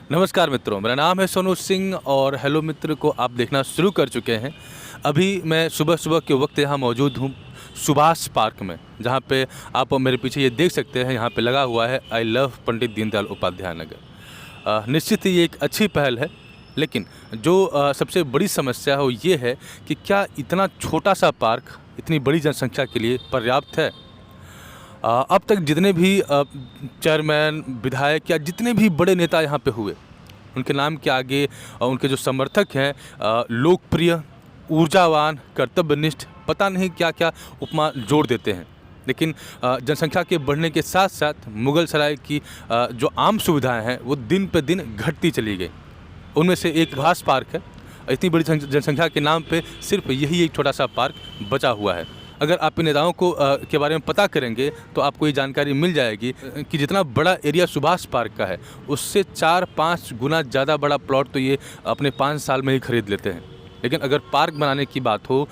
नमस्कार मित्रों, मेरा नाम है सोनू सिंह और हेलो मित्र को आप देखना शुरू कर चुके हैं। अभी मैं सुबह-सुबह के वक्त यहाँ मौजूद हूँ सुभाष पार्क में, जहाँ पे आप मेरे पीछे ये देख सकते हैं, यहाँ पे लगा हुआ है आई लव पंडित दीनदयाल उपाध्याय नगर। निश्चित ही ये एक अच्छी पहल है, लेकिन जो सबसे बड़ी समस्या है वो ये है कि क्या इतना छोटा-सा पार्क इतनी बड़ी जनसंख्या के लिए पर्याप्त है? अब तक जितने भी चेयरमैन, विधायक या जितने भी बड़े नेता यहाँ पे हुए, उनके नाम के आगे उनके जो समर्थक हैं लोकप्रिय, ऊर्जावान, कर्तव्यनिष्ठ, पता नहीं क्या-क्या उपमा जोड़ देते हैं। लेकिन जनसंख्या के बढ़ने के साथ-साथ मुगल सराय की जो आम सुविधाएँ हैं, वो दिन पे दिन घटती चली गई। उनमें से एक घास पार्क है। इतनी बड़ी जनसंख्या के नाम पे सिर्फ यही एक छोटा-सा पार्क बचा हुआ है। अगर आप इन नेताओं को के बारे में पता करेंगे तो आपको ये जानकारी मिल जाएगी कि जितना बड़ा एरिया सुभाष पार्क का है, उससे 4-5 गुना ज़्यादा बड़ा प्लॉट तो ये अपने 5 साल में ही खरीद लेते हैं। लेकिन अगर पार्क बनाने की बात हो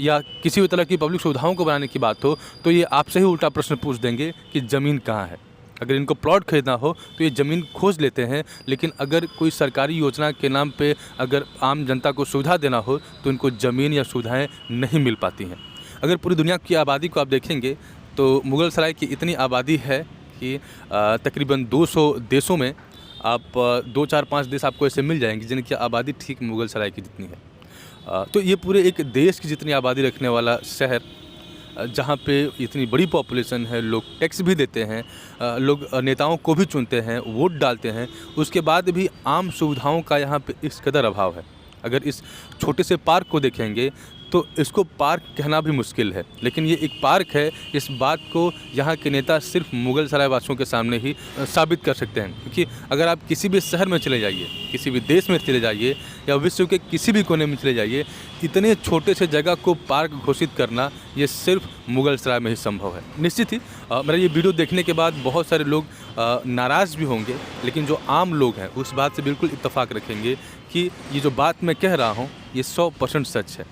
या किसी भी तरह की पब्लिक सुविधाओं को बनाने की बात हो, तो ये आपसे ही उल्टा प्रश्न पूछ देंगे कि ज़मीन कहाँ है। अगर इनको प्लॉट खरीदना हो तो ये ज़मीन खोज लेते हैं, लेकिन अगर कोई सरकारी योजना के नाम पे अगर आम जनता को सुविधा देना हो तो इनको ज़मीन या सुविधाएँ नहीं मिल पाती हैं। अगर पूरी दुनिया की आबादी को आप देखेंगे तो मुगल सराय की इतनी आबादी है कि तकरीबन 200 देशों में आप 2, 4, 5 देश आपको ऐसे मिल जाएंगे जिनकी आबादी ठीक मुगल सराय की जितनी है। तो ये पूरे एक देश की जितनी आबादी रखने वाला शहर, जहाँ पे इतनी बड़ी पॉपुलेशन है, लोग टैक्स भी देते हैं, लोग नेताओं को भी चुनते हैं, वोट डालते हैं, उसके बाद भी आम सुविधाओं का यहाँ पे इस कदर अभाव है। अगर इस छोटे से पार्क को देखेंगे तो इसको पार्क कहना भी मुश्किल है, लेकिन ये एक पार्क है। इस बात को यहाँ के नेता सिर्फ मुगल सराय वासियों के सामने ही साबित कर सकते हैं, क्योंकि अगर आप किसी भी शहर में चले जाइए, किसी भी देश में चले जाइए या विश्व के किसी भी कोने में चले जाइए, इतने छोटे से जगह को पार्क घोषित करना ये सिर्फ मुगल सराय में ही संभव है। निश्चित ही मेरा ये वीडियो देखने के बाद बहुत सारे लोग नाराज़ भी होंगे, लेकिन जो आम लोग हैं उस बात से बिल्कुल इत्तेफाक रखेंगे कि ये जो बात मैं कह रहा हूँ ये 100% सच है।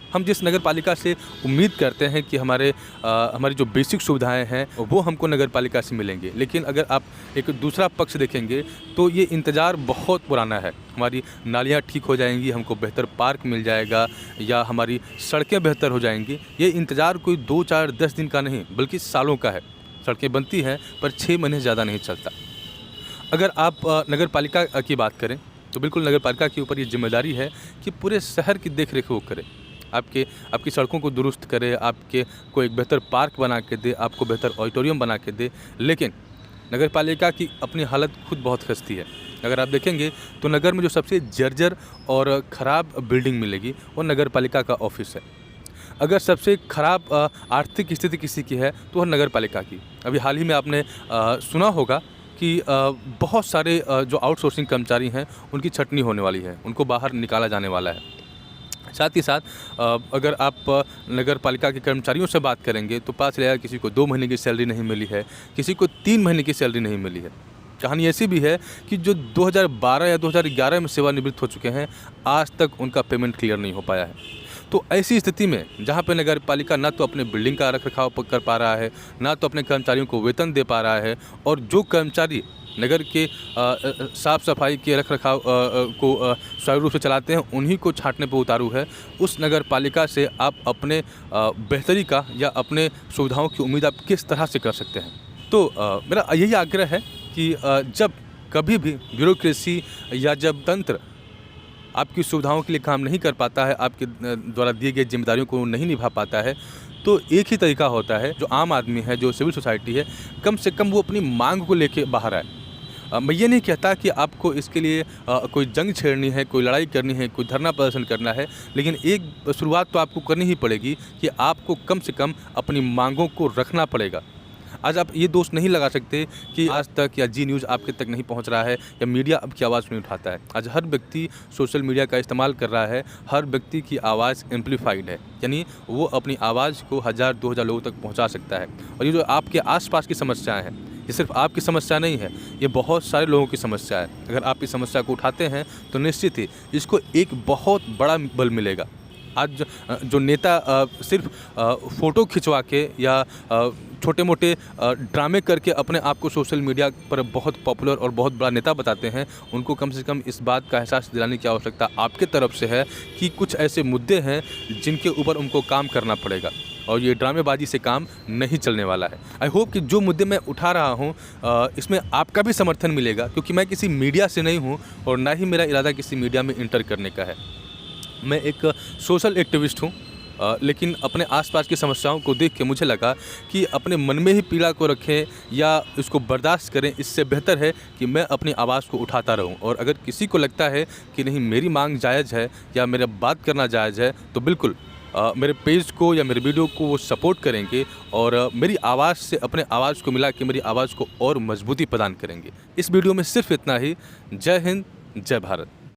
हम जिस नगर पालिका से उम्मीद करते हैं कि हमारी जो बेसिक सुविधाएं हैं वो हमको नगर पालिका से मिलेंगे, लेकिन अगर आप एक दूसरा पक्ष देखेंगे तो ये इंतज़ार बहुत पुराना है। हमारी नालियाँ ठीक हो जाएंगी, हमको बेहतर पार्क मिल जाएगा या हमारी सड़कें बेहतर हो जाएंगी। ये इंतज़ार कोई 2, 4, 10 दिन का नहीं बल्कि सालों का है। सड़कें बनती हैं पर 6 महीने ज़्यादा नहीं चलता। अगर आप नगर पालिका की बात करें तो बिल्कुल नगर पालिका के ऊपर ये जिम्मेदारी है कि पूरे शहर की देख रेख वो करे, आपकी सड़कों को दुरुस्त करे, आपके को एक बेहतर पार्क बना के दे, आपको बेहतर ऑडिटोरियम बना के दे। लेकिन नगर पालिका की अपनी हालत खुद बहुत खस्ती है। अगर आप देखेंगे तो नगर में जो सबसे जर्जर और ख़राब बिल्डिंग मिलेगी वो नगर पालिका का ऑफिस है। अगर सबसे ख़राब आर्थिक स्थिति किसी की है तो वह नगर पालिका की। अभी हाल ही में आपने सुना होगा कि बहुत सारे जो आउटसोर्सिंग कर्मचारी हैं उनकी छटनी होने वाली है, उनको बाहर निकाला जाने वाला है। साथ ही साथ अगर आप नगर पालिका के कर्मचारियों से बात करेंगे तो पता चलेगा किसी को 2 महीने की सैलरी नहीं मिली है, किसी को 3 महीने की सैलरी नहीं मिली है। कहानी ऐसी भी है कि जो 2012 या 2011 में सेवानिवृत्त हो चुके हैं, आज तक उनका पेमेंट क्लियर नहीं हो पाया है। तो ऐसी स्थिति में जहाँ पे नगर पालिका ना तो अपने बिल्डिंग का रखरखाव कर पा रहा है, ना तो अपने कर्मचारियों को वेतन दे पा रहा है, और जो कर्मचारी नगर के साफ़ सफाई के रखरखाव को सुचारू रूप से चलाते हैं उन्हीं को छांटने पर उतारू है, उस नगर पालिका से आप अपने बेहतरी का या अपने सुविधाओं की उम्मीद आप किस तरह से कर सकते हैं। तो मेरा यही आग्रह है कि जब कभी भी ब्यूरोक्रेसी या जब तंत्र आपकी सुविधाओं के लिए काम नहीं कर पाता है, आपके द्वारा दिए गए जिम्मेदारियों को नहीं निभा पाता है, तो एक ही तरीका होता है, जो आम आदमी है, जो सिविल सोसाइटी है, कम से कम वो अपनी मांग को लेके बाहर आए। मैं ये नहीं कहता कि आपको इसके लिए कोई जंग छेड़नी है, कोई लड़ाई करनी है, कोई धरना प्रदर्शन करना है, लेकिन एक शुरुआत तो आपको करनी ही पड़ेगी कि आपको कम से कम अपनी मांगों को रखना पड़ेगा। आज आप ये दोष नहीं लगा सकते कि आज तक या जी न्यूज़ आपके तक नहीं पहुंच रहा है या मीडिया आपकी आवाज़ नहीं उठाता है। आज हर व्यक्ति सोशल मीडिया का इस्तेमाल कर रहा है, हर व्यक्ति की आवाज़ एम्पलीफाइड है, यानी वो अपनी आवाज़ को 1000-2000 लोगों तक पहुंचा सकता है। और ये जो आपके आसपास की समस्याएं हैं, ये सिर्फ आपकी समस्या नहीं है, ये बहुत सारे लोगों की समस्या है। अगर आप इस समस्या को उठाते हैं तो निश्चित ही इसको एक बहुत बड़ा बल मिलेगा। आज जो नेता सिर्फ फ़ोटो खिंचवा के या छोटे मोटे ड्रामे करके अपने आप को सोशल मीडिया पर बहुत पॉपुलर और बहुत बड़ा नेता बताते हैं, उनको कम से कम इस बात का एहसास दिलाने की आवश्यकता आपके तरफ से है कि कुछ ऐसे मुद्दे हैं जिनके ऊपर उनको काम करना पड़ेगा और ये ड्रामेबाजी से काम नहीं चलने वाला है। आई होप कि जो मुद्दे मैं उठा रहा हूँ इसमें आपका भी समर्थन मिलेगा, क्योंकि मैं किसी मीडिया से नहीं हूँ और ना ही मेरा इरादा किसी मीडिया में इंटर करने का है। मैं एक सोशल एक्टिविस्ट हूँ, लेकिन अपने आसपास की समस्याओं को देख के मुझे लगा कि अपने मन में ही पीड़ा को रखें या इसको बर्दाश्त करें, इससे बेहतर है कि मैं अपनी आवाज़ को उठाता रहूं। और अगर किसी को लगता है कि नहीं मेरी मांग जायज़ है या मेरा बात करना जायज़ है, तो बिल्कुल मेरे पेज को या मेरे वीडियो को वो सपोर्ट करेंगे और मेरी आवाज़ से अपने आवाज़ को मिला के मेरी आवाज़ को और मजबूती प्रदान करेंगे। इस वीडियो में सिर्फ इतना ही। जय हिंद, जय भारत।